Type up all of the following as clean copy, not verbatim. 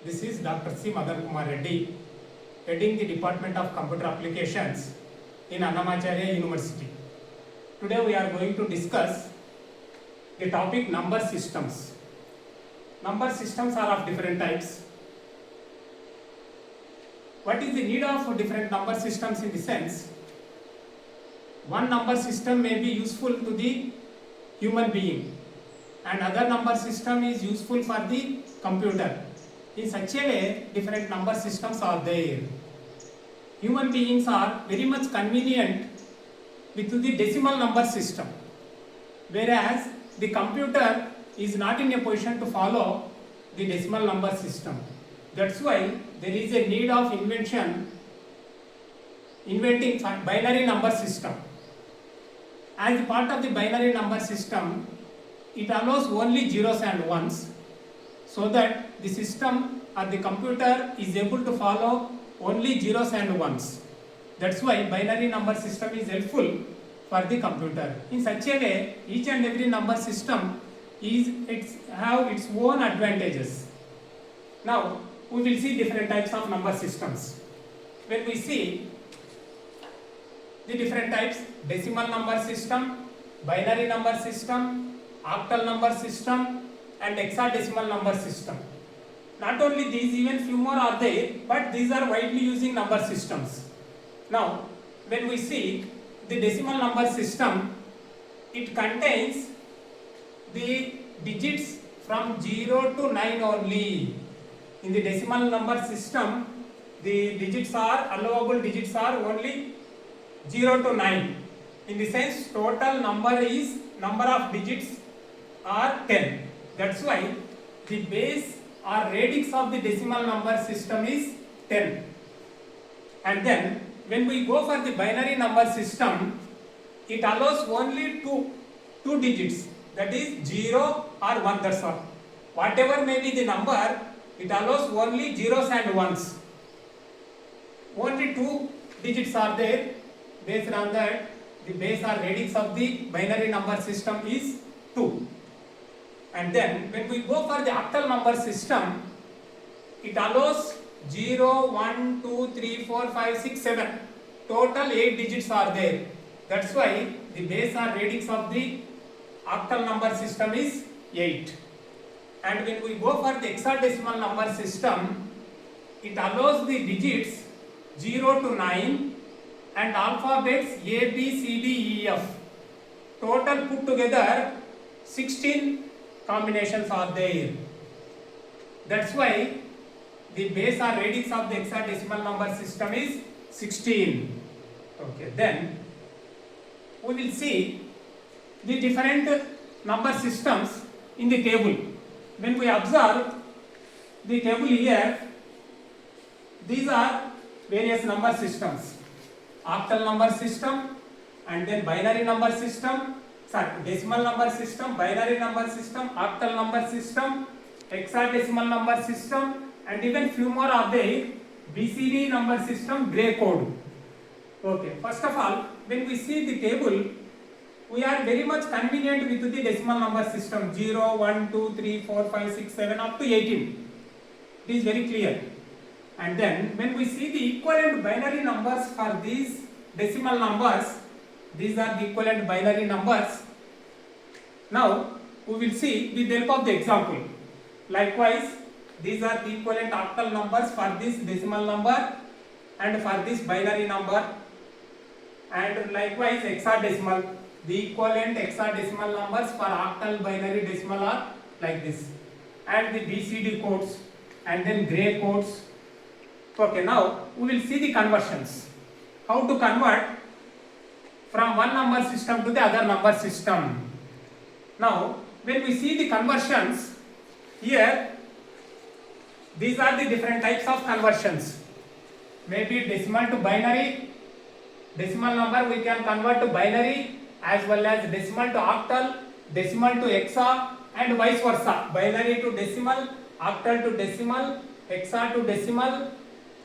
This is Dr. C. Madan Kumar Reddy, heading the Department of Computer Applications in Annamacharya University. Today we are going to discuss the topic number systems. Number systems are of different types. What is the need of different number systems in the sense? One number system may be useful to the human being and other number system is useful for the computer. In such a way, different number systems are there. Human beings are very much convenient with the decimal number system, whereas the computer is not in a position to follow the decimal number system. That's why there is a need of inventing binary number system. As part of the binary number system, it allows only zeros and ones, so that the system or the computer is able to follow only zeros and ones. That's why binary number system is helpful for the computer. In such a way, each and every number system have its own advantages. Now, we will see different types of number systems. When we see the different types, decimal number system, binary number system, octal number system, and hexadecimal number system. Not only these, even few more are there, but these are widely using number systems. Now, when we see the decimal number system, it contains the digits from 0 to 9 only. In the decimal number system, the digits are, allowable digits are only 0 to 9. In the sense, total number of digits are 10. That's why the base or radix of the decimal number system is 10. And then when we go for the binary number system, it allows only two digits, that is 0 or 1, that's all. Whatever may be the number, it allows only zeros and ones. Only 2 digits are there. Based on that, the base or radix of the binary number system is 2. And then when we go for the octal number system, it allows 0, 1, 2, 3, 4, 5, 6, 7. Total 8 digits are there. That's why the base or radix of the octal number system is 8. And when we go for the hexadecimal number system, it allows the digits 0 to 9 and alphabets A, B, C, D, E, F. Total put together 16 combinations are there. That's why the base or radix of the hexadecimal number system is 16. Okay, then we will see the different number systems in the table. When we observe the table here, these are various number systems. Octal number system, and then binary number system, decimal number system, binary number system, octal number system, hexadecimal number system, and even few more are there, BCD number system, gray code. Okay, first of all, when we see the table, we are very much convenient with the decimal number system 0, 1, 2, 3, 4, 5, 6, 7 up to 18. It is very clear. And then when we see the equivalent binary numbers for these decimal numbers, these are the equivalent binary numbers. Now we will see with the help of the example. Likewise, these are the equivalent octal numbers for this decimal number and for this binary number, and likewise hexadecimal. The equivalent hexadecimal numbers for octal, binary, decimal are like this, and the BCD codes and then gray codes. Okay, now we will see the conversions. How to convert from one number system to the other number system. Now, when we see the conversions, here, these are the different types of conversions. Maybe decimal to binary, decimal number we can convert to binary, as well as decimal to octal, decimal to hexa, and vice versa. Binary to decimal, octal to decimal, hexa to decimal,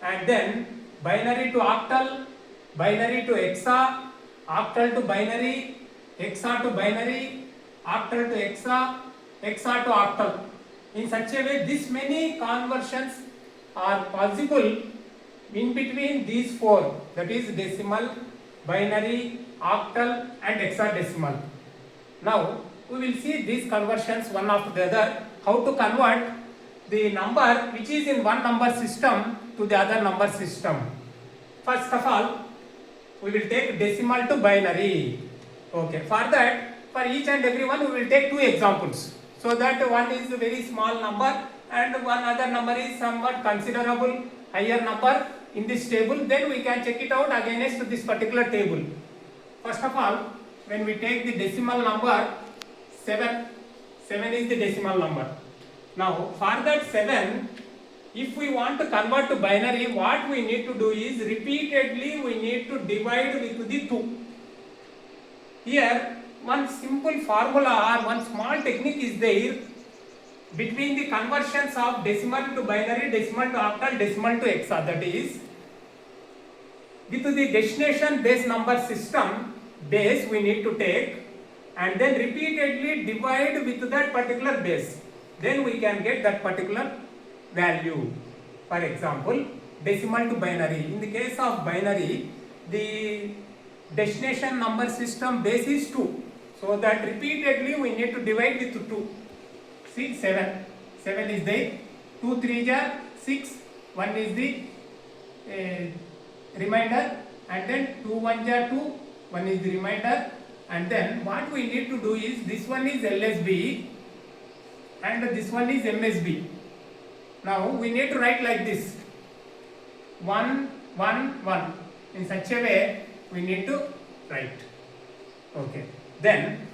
and then binary to octal, binary to hexa, octal to binary, hexa to binary, octal to hexa, hexa to octal. In such a way, this many conversions are possible in between these four, that is decimal, binary, octal and hexadecimal. Now we will see these conversions one after the other, how to convert the number which is in one number system to the other number system. First of all, we will take decimal to binary. Okay, for that, for each and every one we will take two examples, so that one is a very small number and one other number is somewhat considerable higher number in this table. Then we can check it out against this particular table. First of all, when we take the decimal number 7, 7 is the decimal number. Now for that 7, if we want to convert to binary, what we need to do is repeatedly we need to divide with the 2. Here one simple formula or one small technique is there between the conversions of decimal to binary, decimal to octal, decimal to hexa. That is, with the destination base number system base we need to take and then repeatedly divide with that particular base. Then we can get that particular value. For example, decimal to binary. In the case of binary, the destination number system base is 2. So that repeatedly we need to divide with 2. See, 7. 7 is there. 2 3 are 6. 1 is the remainder. And then 2 1 are 2. 1 is the remainder. And then what we need to do is, this one is LSB and this one is MSB. Now we need to write like this: 1 1 1. In such a way we need to write. Okay. Then,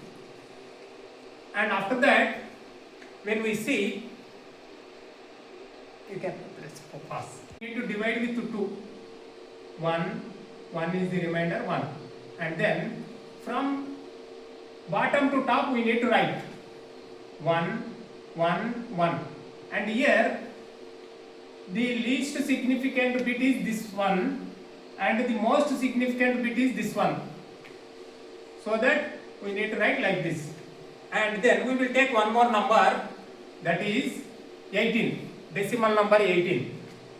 and after that, when we see, you can pass. We need to divide with 2. 1 is the remainder 1. And then from bottom to top we need to write 1 1 1. And here the least significant bit is this one and the most significant bit is this one. So that we need to write like this. And then we will take one more number, that is 18, decimal number 18.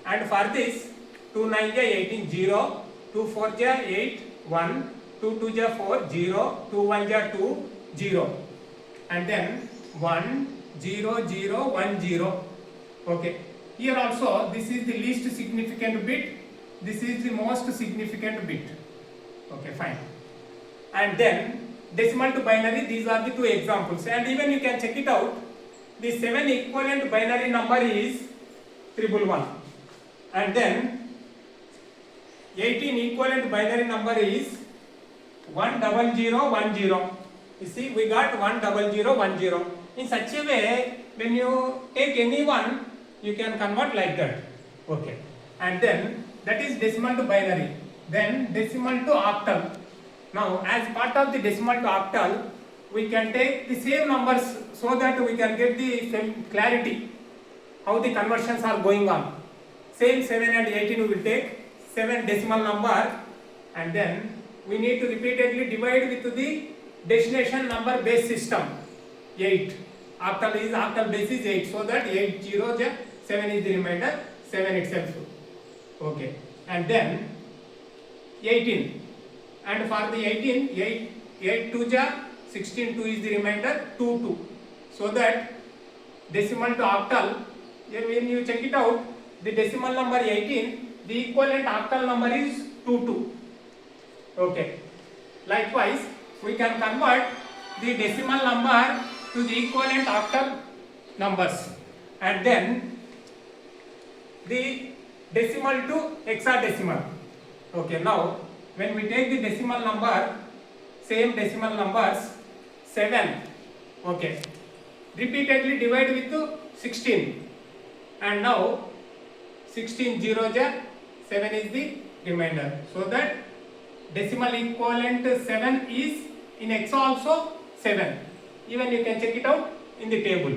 And for this, 2 9 ja 18 0, 2 4 ja 8 1, 2 2 ja 4 0, 2 1 ja 2 0. And then 1 0 0 1 0. Okay. Here also this is the least significant bit, this is the most significant bit. Okay, fine. And then decimal to binary, these are the two examples. And even you can check it out, the 7 equivalent binary number is 111. And then 18 equivalent binary number is 10010. You see, we got 10010. In such a way, when you take any one, you can convert like that. Okay. And then that is decimal to binary. Then decimal to octal. Now, as part of the decimal to octal, we can take the same numbers so that we can get the same clarity how the conversions are going on. Same 7 and 18 we will take 7 decimal number, and then we need to repeatedly divide with the destination number base system 8. Octal base is 8, so that 8 0 7 is the remainder, 7 itself. Okay. And then 18. And for the 18, 8 2 ja 16, 2 is the remainder, 2 2. So that decimal to octal, when you check it out, the decimal number 18, the equivalent octal number is 2 2. Okay. Likewise, we can convert the decimal number to the equivalent octal numbers. And then the decimal to hexadecimal. Okay. Now, when we take the decimal number, same decimal numbers 7, okay, repeatedly divide with 16, and now 16 0 ja 7 is the remainder. So that decimal equivalent 7 is in hexa also 7. Even you can check it out in the table.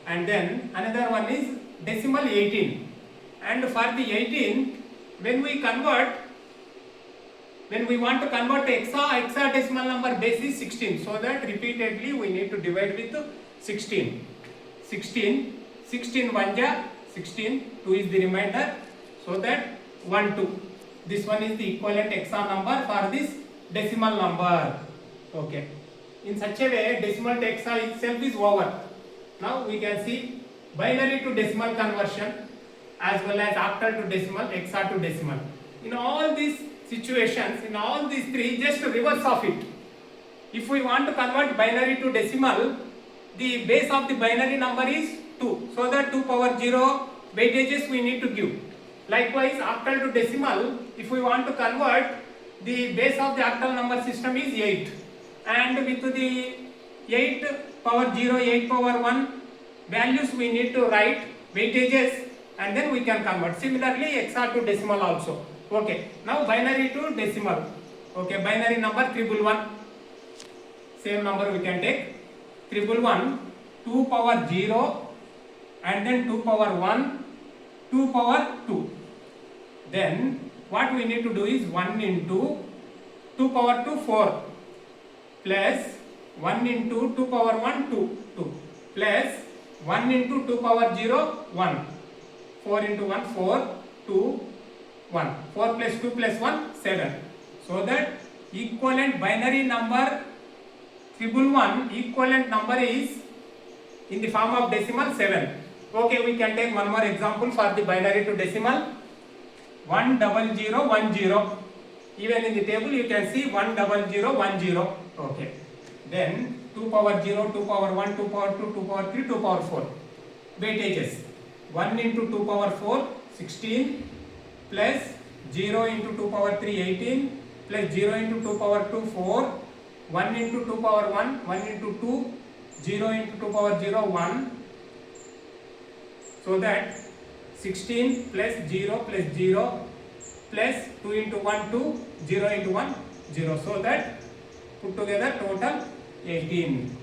And then another one is decimal 18. And for the 18, when we want to convert to hexadecimal number base is 16. So that repeatedly we need to divide with 16. 16, 16 1 ja 16, 2 is the remainder, so that 1 2. This one is the equivalent XOR number for this decimal number. Okay. In such a way, decimal to XOR itself is over. Now we can see binary to decimal conversion as well as octal to decimal, XOR to decimal. In all these situations, in all these three, just reverse of it. If we want to convert binary to decimal, the base of the binary number is 2. So that 2 power 0 weightages we need to give. Likewise, octal to decimal, if we want to convert, the base of the octal number system is 8. And with the 8 power 0, 8 power 1 values we need to write weightages and then we can convert. Similarly, XOR to decimal also. Okay, now binary to decimal. Okay, binary number 111. Same number we can take. 111, 2 power 0 and then 2 power 1, 2 power 2. Then what we need to do is 1 into 2 power 2 4 plus 1 into 2 power 1 2 plus 1 into 2 power 0 1. 4 into 1 4 2 1. 4 plus 2 plus 1 7. So that equivalent binary number 111 equivalent number is in the form of decimal 7. Okay, we can take one more example for the binary to decimal. 10010. Even in the table you can see 10010. Okay. Then 2 power 0, 2 power 1, 2 power 2, 2 power 3, 2 power 4. Weightages. 1 into 2 power 4, 16 plus 0 into 2 power 3, 18 plus 0 into 2 power 2, 4. 1 into 2 power 1, 1 into 2, 0 into 2 power 0, 1. So that 16 plus 0 plus 0 plus 2 into 1 2, 0 into 1 0. So that put together total 18.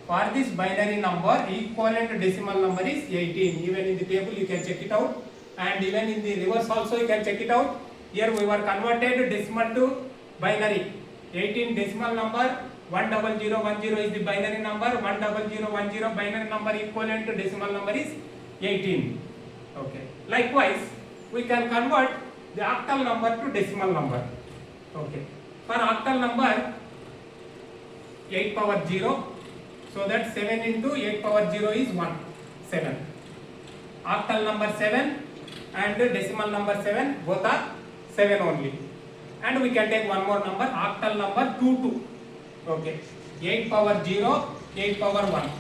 For this binary number, equivalent decimal number is 18. Even in the table you can check it out, and even in the reverse also you can check it out. Here we were converted decimal to binary. 18 decimal number, 10010 is the binary number, 10010 binary number equivalent to decimal number is 18. Okay. Likewise, we can convert the octal number to decimal number. Okay. For octal number, 8 power 0, so that 7 into 8 power 0 is 1, 7. Octal number 7 and decimal number 7, both are 7 only. And we can take one more number, octal number 22. Okay. 8 power 0, 8 power 1.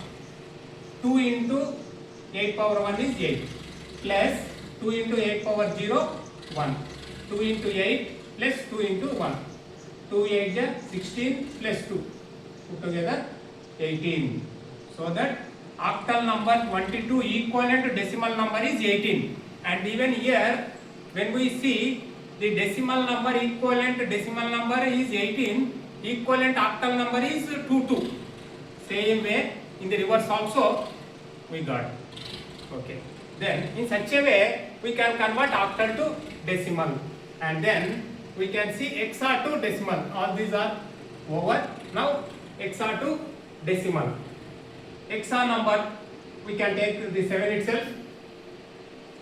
2 into 8 power 1 is 8. Plus 2 into 8 power 0, 1. 2 into 8 plus 2 into 1. 2 8 is 16 plus 2. Put together 18. So that octal number 22 equivalent to decimal number is 18. And even here, when we see the decimal number equivalent to decimal number is 18, equivalent octal number is 22. Same way, in the reverse also we got. Okay. Then in such a way we can convert octal to decimal, and then we can see XOR to decimal. All these are over. Now XOR to decimal. XOR number we can take the 7 itself,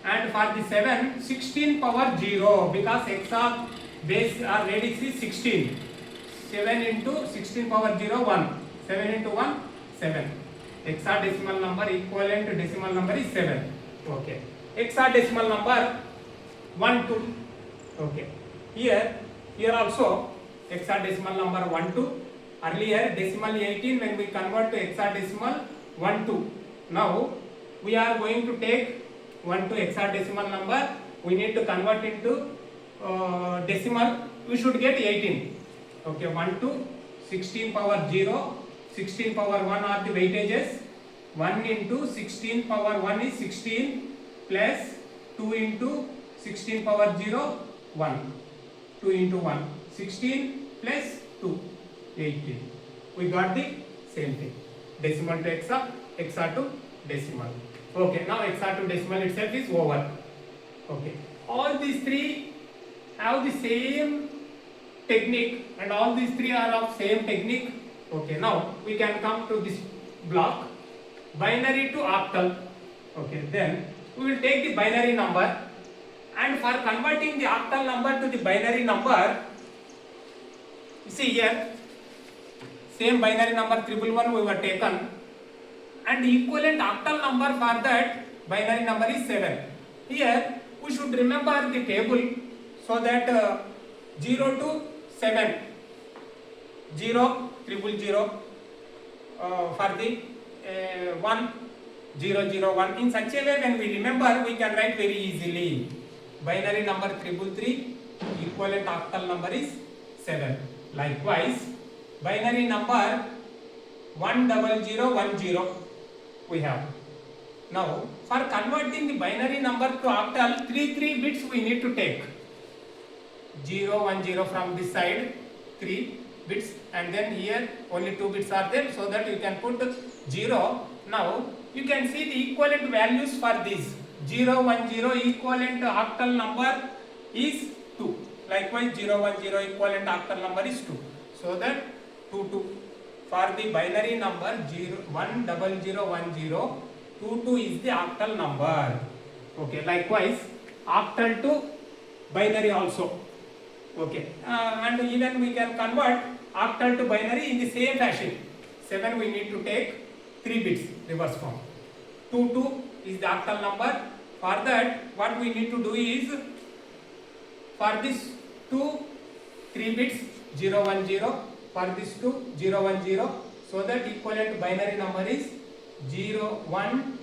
and for the 7, 16 power 0, because XOR base or radix is 16. 7 into 16 power 0, 1. 7 into 1, 7. XOR decimal number equivalent to decimal number is 7. Okay. XOR decimal number 1 2. Okay. Here also XOR decimal number 1 2. Earlier decimal 18, when we convert to XOR decimal 1 2. Now we are going to take 1 to XOR decimal number. We need to convert into decimal. We should get 18. Okay. 1 to 16 power 0, 16 power 1 are the weightages. 1 into 16 power 1 is 16 plus 2 into 16 power 0, 1. 2 into 1, 16 plus 2, 18. We got the same thing. Decimal to XOR, XOR to decimal. Okay, now XOR to decimal itself is over. Okay. All these three have the same technique, and all these three are of same technique. Okay, now we can come to this block, binary to octal. Okay, then we will take the binary number, and for converting the octal number to the binary number, you see here, same binary number 111 we were taken, and the equivalent octal number for that binary number is 7. Here we should remember the table, so that 0 to 7, 0 000 for the 1 0 0 1. In such a way, when we remember, we can write very easily. Binary number 333, equivalent octal number is 7. Likewise, binary number 10010 we have. Now, for converting the binary number to octal, 3 bits we need to take. 0 1 0 from this side, 3 bits, and then here only 2 bits are there, so that you can put 0. Now you can see the equivalent values for these. 0 1 0 equivalent octal number is 2. Likewise 0 1 0 equivalent octal number is 2. So that 2 2. For the binary number 10010, 2 2 is the octal number. Okay. Likewise octal to binary also. Okay. And even we can convert octal to binary in the same fashion. 7 we need to take 3 bits reverse form. 2 2 is the octal number. For that, what we need to do is, for this 2 3 bits 0 1 0, for this 2 0 1 0, so that equivalent binary number is 0 1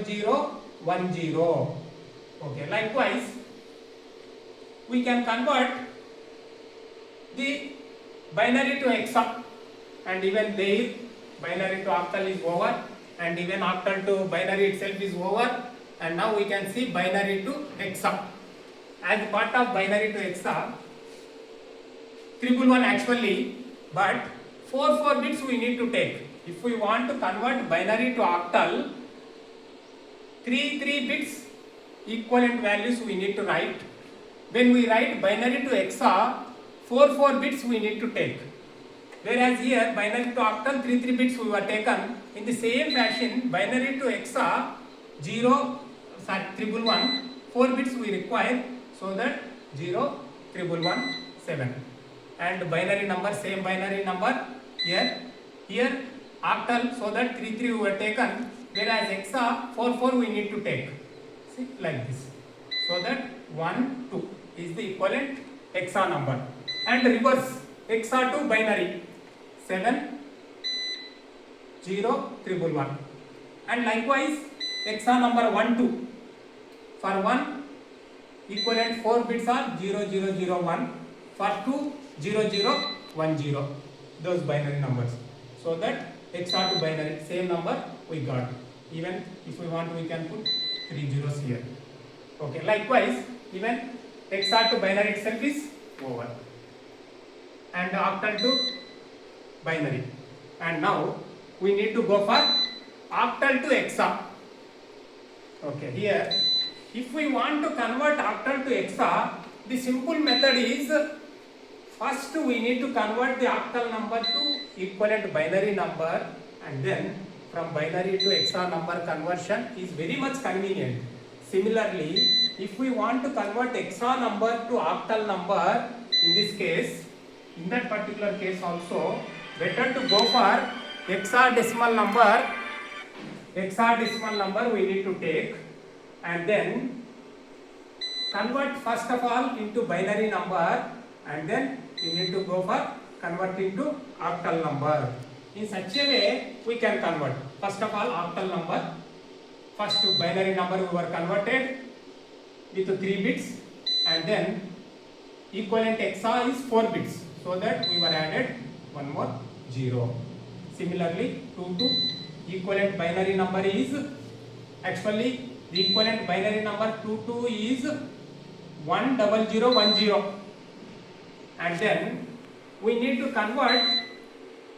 0 1 0. Okay. Likewise, we can convert the binary to hexa, and even there binary to octal is over, and even octal to binary itself is over, and now we can see binary to hexa. As part of binary to hexa, 111 actually, but 4 bits we need to take. If we want to convert binary to octal, 3 bits equivalent values we need to write. When we write binary to hexa, 4 bits we need to take. Whereas here binary to octal 3 bits we were taken. In the same fashion, binary to hexa 111, 4 bits we require, so that 0 111 7. And binary number, same binary number here octal, so that 3 we were taken, whereas hexa 4 we need to take. See, like this. So that 1 2 is the equivalent hexa number. And reverse, hexa to binary 7 0 111. And likewise hexa number 1 2, for 1 equivalent 4 bits are 0 0 0 1, for 2 0 0 1 0, those binary numbers. So that hexa to binary, same number we got. Even if we want, we can put 3 zeros here. Okay. Likewise, even hexa to binary itself is over, and octal to binary. And now we need to go for octal to hexa. Okay. Here, if we want to convert octal to hexa, the simple method is, first we need to convert the octal number to equivalent binary number, and then from binary to hexa number conversion is very much convenient. Similarly, if we want to convert hexa number to octal number, in this case, in that particular case also, better to go for hexadecimal number we need to take, and then convert first of all into binary number, and then you need to go for converting to octal number. In such a way we can convert. First of all, octal number, first to binary number we were converted with 3 bits, and then equivalent hexa is 4 bits, so that we were added one more 0. Similarly, 2 2 equivalent binary number is, actually the equivalent binary number 2 2 is 10010, and then we need to convert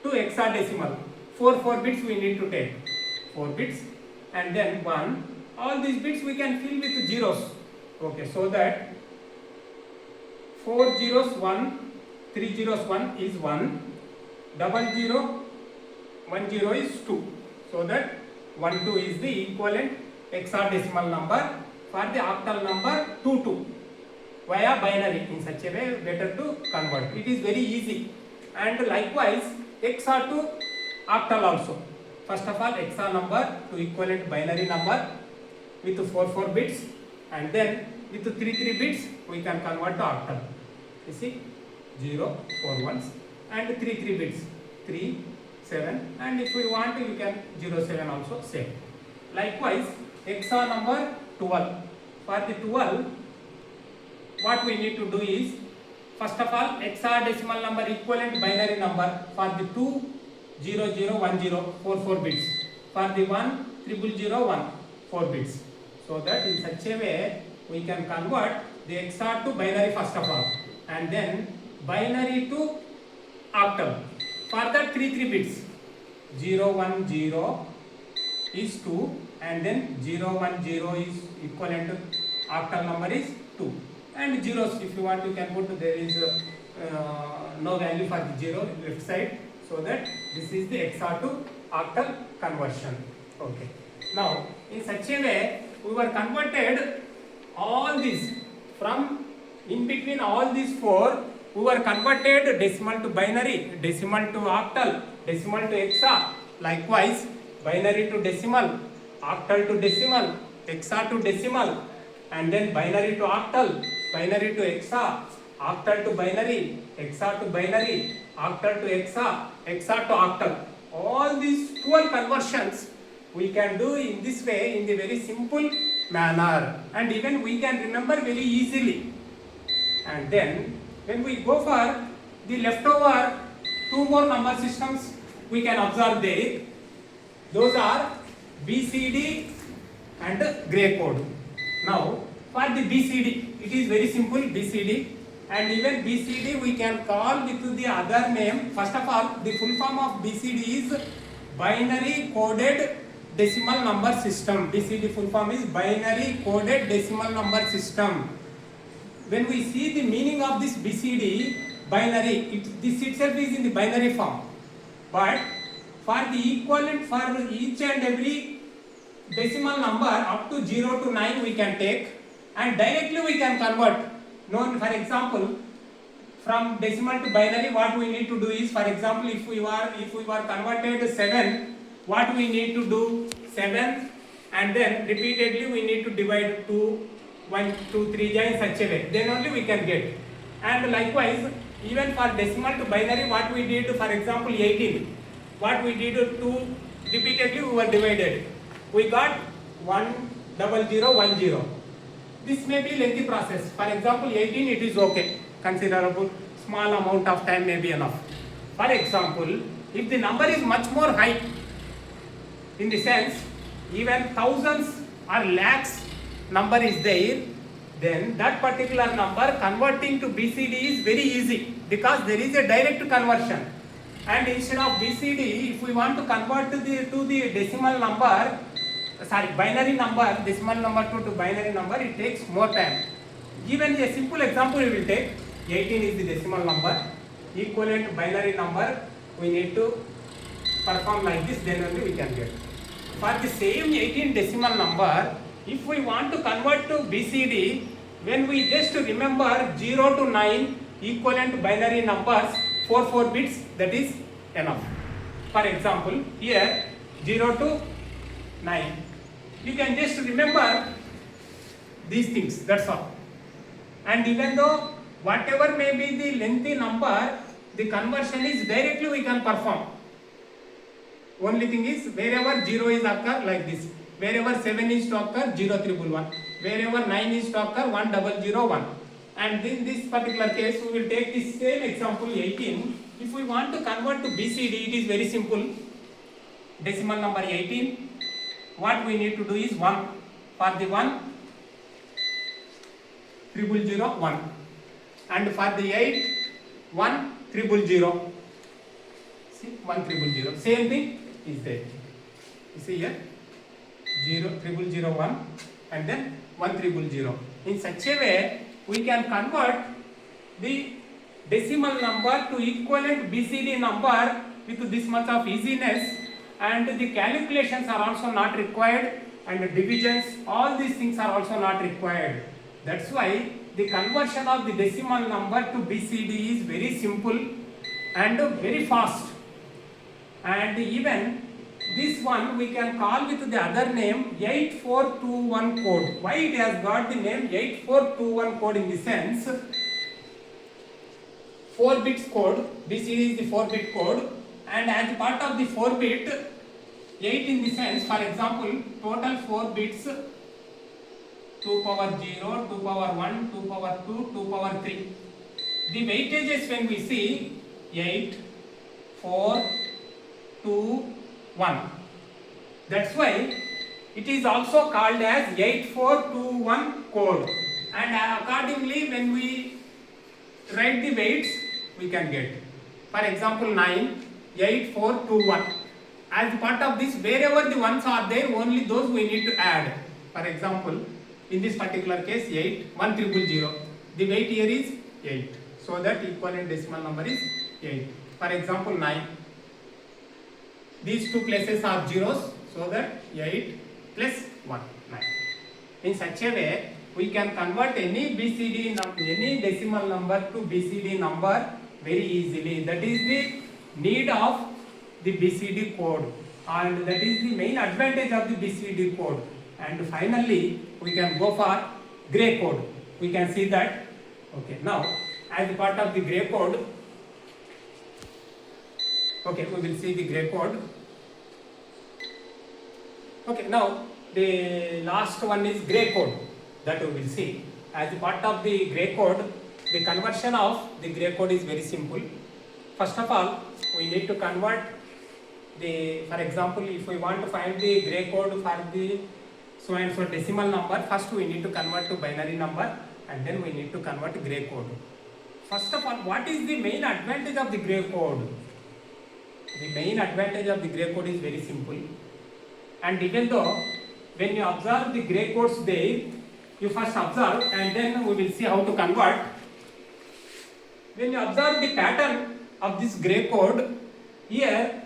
to hexadecimal. 4 bits we need to take, 4 bits, and then 1. All these bits we can fill with zeros. Okay, so that 4 zeros 1, 3 zeros 1 is 1, 00 10 is 2. So that 1 2 is the equivalent hexadecimal number for the octal number 22 via binary. In such a way better to convert. It is very easy. And likewise hexa to octal also. First of all, hexa number to equivalent binary number with 4 bits, and then with 3 bits we can convert to octal. You see, 0 4 ones and 3 bits, 3 7, and if we want you can 0 7 also same. Likewise hexa number 12. For the 12, what we need to do is, first of all, hexadecimal number equivalent binary number for the 2 0 0 1 0 4 bits, for the 1 0 0 1 4 bits, so that in such a way we can convert the hexa to binary first of all, and then binary to octal. For that 3 bits, 0 1 0 is 2, and then 0 1 0 is equivalent to octal number is 2, and zeros if you want you can put, there is no value for the 0 left side, so that this is the hexa to octal conversion. Okay. Now in such a way we were converted all these, from in between all these 4 we were converted decimal to binary, decimal to octal, decimal to hexa, likewise binary to decimal, octal to decimal, hexa to decimal, and then binary to octal, binary to hexa, octal to binary, hexa to binary, octal to hexa, hexa to octal. All these 12 conversions we can do in this way in the very simple manner, and even we can remember very easily. And then when we go for the leftover 2 more number systems, we can observe there. Those are BCD and gray code. Now for the BCD, it is very simple BCD, and even BCD we can call with the other name. First of all, the full form of BCD is binary coded decimal number system. BCD full form is binary coded decimal number system. When we see the meaning of this BCD, binary, this itself is in the binary form, but for the equivalent for each and every decimal number up to 0 to 9 we can take, and directly we can convert. Known, for example, from decimal to binary, what we need to do is, for example, if we were converted to 7, what we need to do, 7, and then repeatedly we need to divide 2 1 2 3 in such a way, then only we can get. And likewise even for decimal to binary, what we did, for example 18, what we did, 2 repeatedly we were divided, we got 1 0 0 1 0. This may be lengthy process. For example 18, it is okay, considerable small amount of time may be enough. For example, if the number is much more high, in the sense even thousands or lakhs number is there, then that particular number converting to BCD is very easy, because there is a direct conversion. And instead of BCD, if we want to convert to the decimal number, binary number, decimal number to binary number, it takes more time. Given a simple example we will take, 18 is the decimal number, equivalent binary number, we need to perform like this, then only we can get. For the same 18 decimal number, if we want to convert to BCD, when we just remember 0 to 9 equivalent binary numbers, 4 bits, that is enough. For example, here 0 to 9, you can just remember these things, that's all. And even though whatever may be the lengthy number, the conversion is directly we can perform. Only thing is, wherever 0 is occur, like this, wherever 7 is to occur, 0 3 1, wherever 9 is to occur, 1 0 0 1. And in this particular case, we will take this same example 18. If we want to convert to BCD, it is very simple. Decimal number 18, what we need to do is 1. For the 1, 0 0 1, and for the 8, 1 0 0. See, 1 0 0. Same thing is there. You see here, 0 0 0 1, and then 1 0 0. In such a way, we can convert the decimal number to equivalent BCD number with this much of easiness, and the calculations are also not required. and divisions, all these things are also not required. That's why the conversion of the decimal number to BCD is very simple and very fast. And even this one we can call with the other name 8421 code. Why it has got the name 8421 code? In the sense, 4 bits code, BCD is the 4-bit code, and as part of the 4-bit, 8 in the sense, for example, total 4 bits, 2 power 0, 2 power 1, 2 power 2, 2 power 3. The weightages when we see 8, 4, 2, 1. That's why it is also called as 8421 code, and accordingly when we write the weights we can get. For example, 9, 8421. As part of this, wherever the ones are there, only those we need to add. For example, in this particular case 8, 1000. The weight here is 8. So that equivalent decimal number is 8. For example, 9. These two places are zeros, so that 8 plus 1, 9. In such a way, we can convert any any decimal number to BCD number very easily. That is the need of the BCD code, and that is the main advantage of the BCD code. And finally, we can go for gray code. We can see that. Okay, now as part of the gray code, okay, we will see the gray code. Okay, now the last one is gray code, that we will see. As part of the gray code, the conversion of the gray code is very simple. First of all, we need to convert the, for example, if we want to find the gray code for the so and so decimal number, first we need to convert to binary number, and then we need to convert to gray code. First of all, what is the main advantage of the gray code? The main advantage of the gray code is very simple. And even though when you observe the gray codes there, you first observe and then we will see how to convert. When you observe the pattern of this gray code, here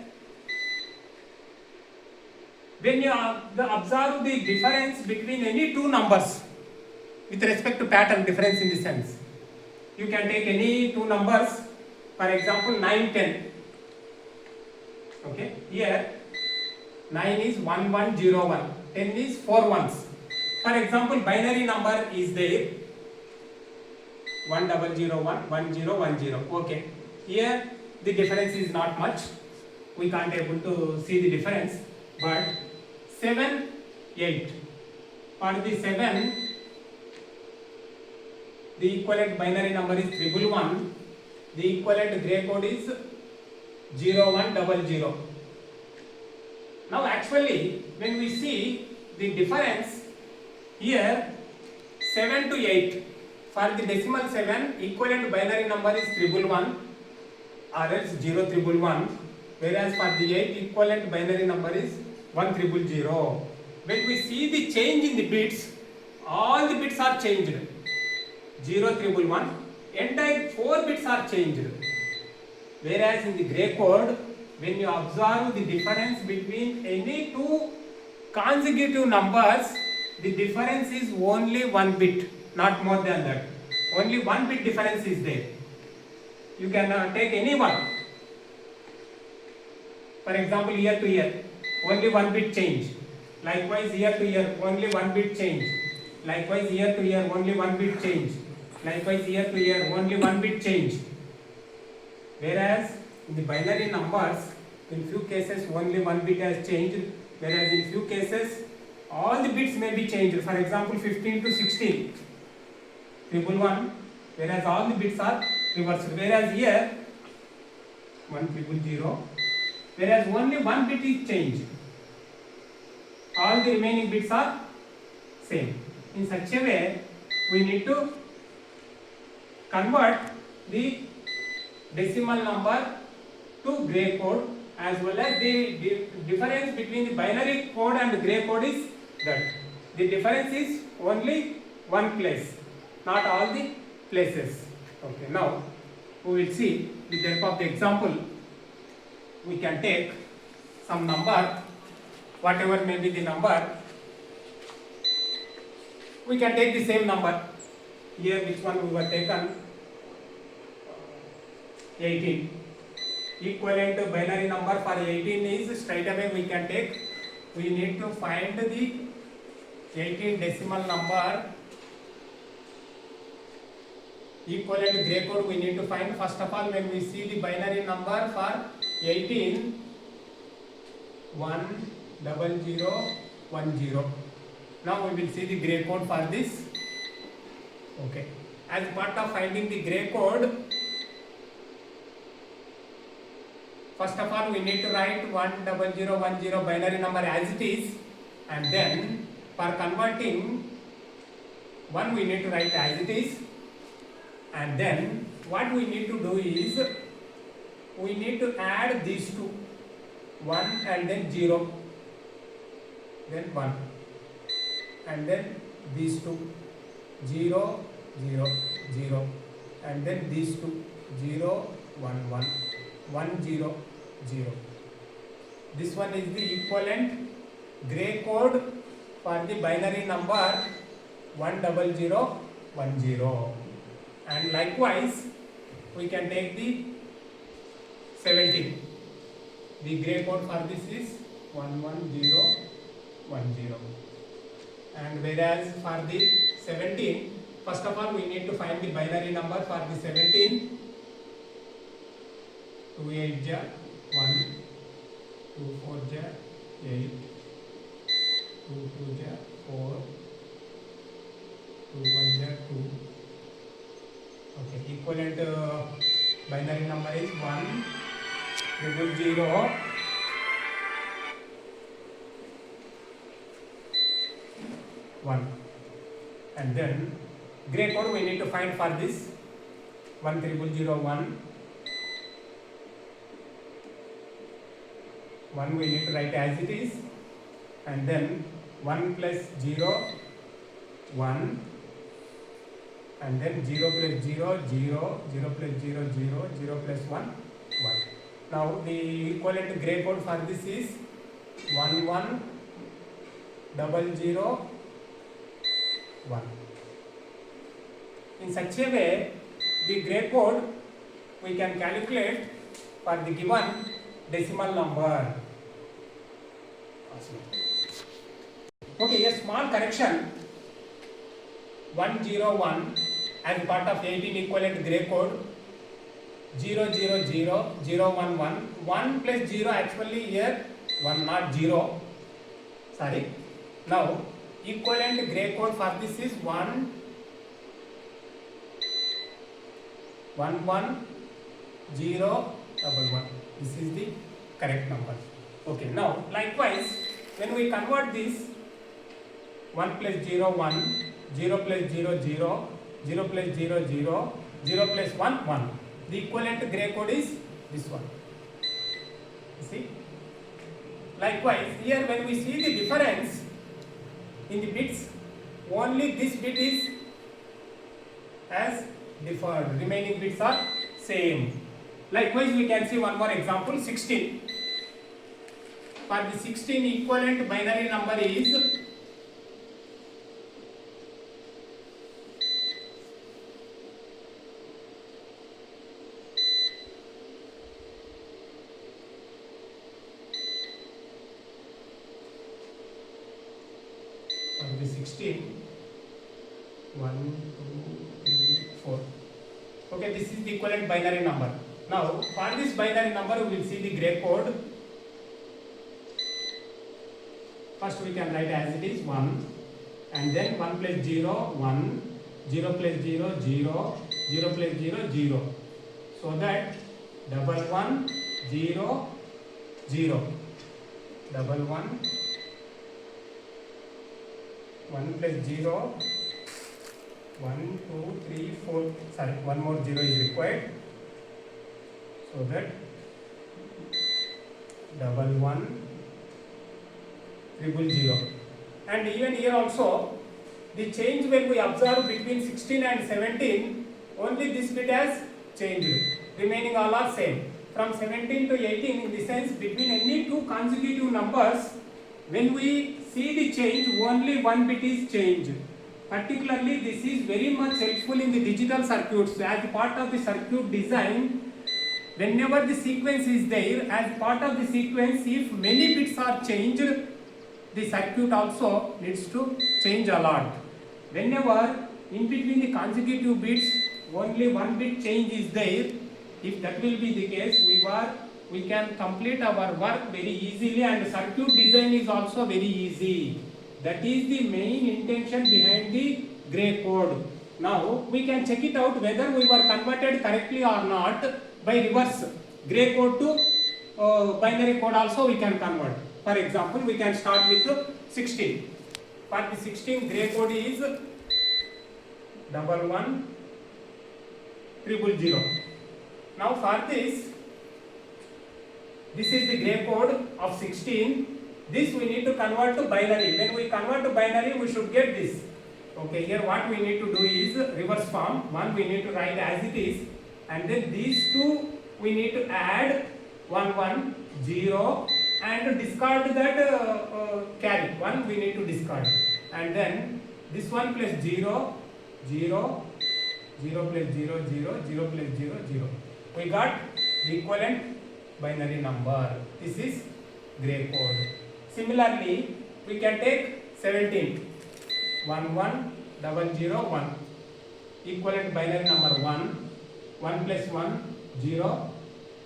when you observe the difference between any two numbers with respect to pattern difference in the sense, you can take any two numbers, for example 9, 10. Okay, here 9 is 1101, 10 is 4 ones. For example, binary number is there 1001, 1010. Okay, here the difference is not much, we can't able to see the difference, but 7, 8. For the 7, the equivalent binary number is 111, the equivalent gray code is 0100. Now actually when we see the difference here, 7 to 8, for the decimal 7 equivalent binary number is 111 or else 0311, whereas for the 8 equivalent binary number is 1000. When we see the change in the bits, all the bits are changed. 0311, entire 4 bits are changed. Whereas in the gray code, when you observe the difference between any two consecutive numbers, the difference is only 1 bit, not more than that. Only 1 bit difference is there. You can take any one. For example, year to year, only 1 bit change. Likewise, year to year, only 1 bit change. Likewise, year to year, only 1 bit change. Likewise, year to year, only 1 bit change. Whereas in the binary numbers, in few cases only 1 bit has changed, whereas in few cases all the bits may be changed. For example, 15 to 16, 111, whereas all the bits are reversed. Whereas here 1000, whereas only 1 bit is changed. All the remaining bits are same. In such a way, we need to convert the decimal number to gray code, as well as the difference between the binary code and gray code is that the difference is only one place, not all the places. Okay, now we will see with the help of the example. We can take some number, whatever may be the number, we can take the same number. Here which one we were taken? 18. Equivalent binary number for 18 is straight away we can take. We need to find the 18 decimal number. Equivalent gray code we need to find. First of all, when we see the binary number for 18, 10010. Now we will see the gray code for this. Okay. As part of finding the gray code, first of all we need to write 10010 binary number as it is, and then for converting 1 we need to write as it is, and then what we need to do is we need to add these two, 1 and then 0, then 1, and then these two, 0 0 0, and then these two, 0 1 1 1 0 0. This one is the equivalent gray code for the binary number 10010, and likewise we can take the 17. The gray code for this is 11010, and whereas for the 17, first of all we need to find the binary number for the 17. 2 8 ja 1, 2 4 ja 8, 2 2 ja 4, 2 1 ja 2. Okay, equivalent binary number is 10010 1, and then gray code we need to find for this 10001. 1 we need to write as it is, and then 1 plus 0 1, and then 0 plus 0 0, 0 plus 0 0, 0 plus 1 1. Now the equivalent gray code for this is 11001. In such a way, the gray code we can calculate for the given decimal number. Okay, a small correction. 101 as part of 18 equivalent gray code. 000 011 1 plus 0 actually here 1 not 0. Sorry. Now equivalent gray code for this is 1 1 1 0 11. This is the correct number. Okay, now likewise when we convert this 1 plus 0 1, 0 plus 0 0, 0 plus 0 0, 0 plus 1 1, the equivalent gray code is this one. You see, likewise here when we see the difference in the bits, only this bit is as different, remaining bits are same. Likewise we can see one more example, 16. For the 16 equivalent binary number is for the 16 1 2 3 4. Okay, this is the equivalent binary number. Now for this binary number we will see the gray code. First we can write as it is 1, and then 1 plus 0 1, 0 plus 0 0, 0 plus 0 0, so that 1 1 0 0, 1 1 1 plus 0 1 2 3 4, sorry, one more 0 is required, so that 1 1 000. And even here also the change when we observe between 16 and 17, only this bit has changed, remaining all are same. From 17 to 18, in the sense between any two consecutive numbers, when we see the change, only one bit is changed. particularly this is very much helpful in the digital circuits. As part of the circuit design, whenever the sequence is there, as part of the sequence, if many bits are changed, the circuit also needs to change a lot. Whenever in between the consecutive bits only one bit change is there, if that will be the case, we can complete our work very easily, and circuit design is also very easy. That is the main intention behind the gray code. Now we can check it out whether we were converted correctly or not by reverse. Gray code to binary code also we can convert. For example, we can start with 16. For the 16, gray code is 11 000. Now for this is the gray code of 16. This we need to convert to binary. When we convert to binary, we should get this. Okay, here what we need to do is reverse form. One we need to write as it is, and then these two we need to add 1 1 0 and discard that carry. One we need to discard, and then this one plus 0 0 0 plus 0 0 0 plus 0 0. We got the equivalent binary number. This is gray code. Similarly, we can take 17 1 1 0 0 1, equivalent binary number 1 1 plus 1 0,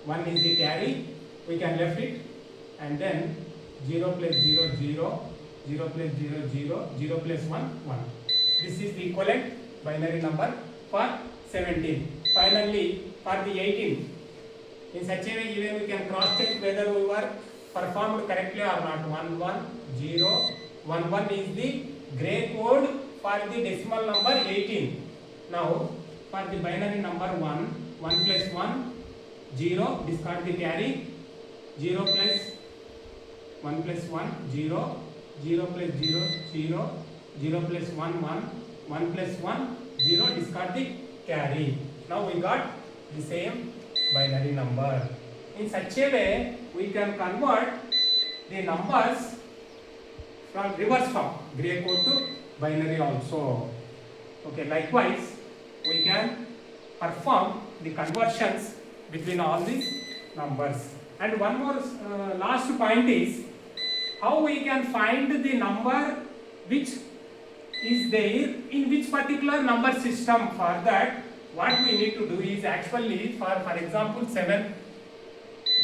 1 is the carry, we can left it, and then 0 plus 0 0 0 plus 0 0 0 plus 1 1. This is the equivalent binary number for 17. Finally, for the 18, in such a way even we can cross check whether we were performed correctly or not. 1 1 0 1 1 is the gray code for the decimal number 18. Now for the binary number 1 1 plus 1 0, discard the carry, 0 plus 1 plus 1 0 0 plus 0 0 0 plus 1 1 1 plus 1 0, discard the carry. Now we got the same binary number. In such a way we can convert the numbers from reverse form, gray code to binary also. Okay, likewise we can perform the conversions between all these numbers. And one more last point is how we can find the number which is there in which particular number system. For that, what we need to do is actually, for example 7,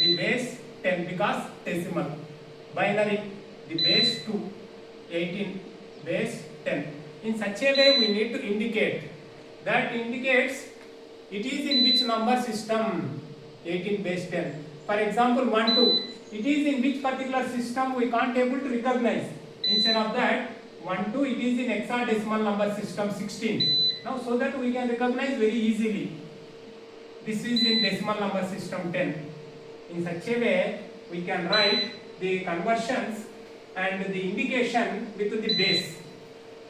the base 10 because decimal, binary the base 2, 18 base 10. In such a way we need to indicate, that indicates it is in which number system, 18 base 10. For example 1 2, it is in which particular system we can't able to recognize. Instead of that 1 2, it is in hexadecimal number system 16. Now so that we can recognize very easily, this is in decimal number system 10. In such a way we can write the conversions and the indication with the base.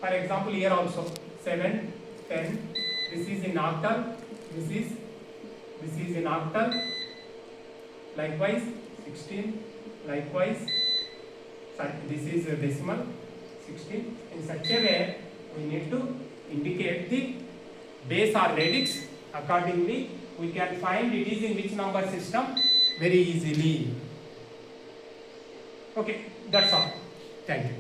For example here also 7 10, this is in octal, this is in octal, likewise 16, likewise this is a decimal 16. In such a way we need to indicate the base or radix. Accordingly we can find it is in which number system very easily. Okay, that's all. Thank you.